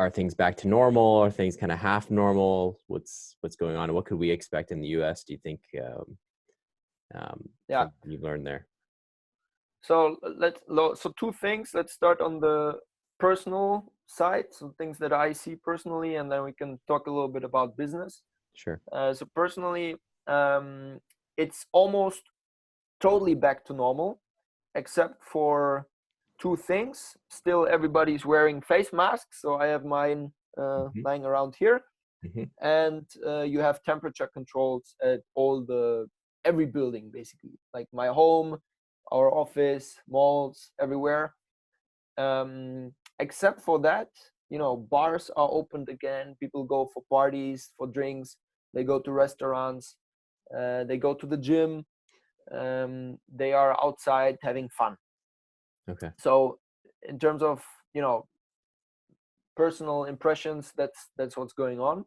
are things back to normal? Are things kind of half normal? What's going on? What could we expect in the US? Do you think Yeah. you've learned there? So so two things. Let's start on the personal side, so things that I see personally, and then we can talk a little bit about business. Sure. So personally, it's almost totally back to normal, except for two things. Still, everybody's wearing face masks, so I have mine lying around here, and you have temperature controls at every building, basically, like my home, our office, malls, everywhere. Except for that, bars are opened again. People go for parties, for drinks. They go to restaurants. They go to the gym. They are outside having fun. Okay. So in terms of, personal impressions, that's what's going on.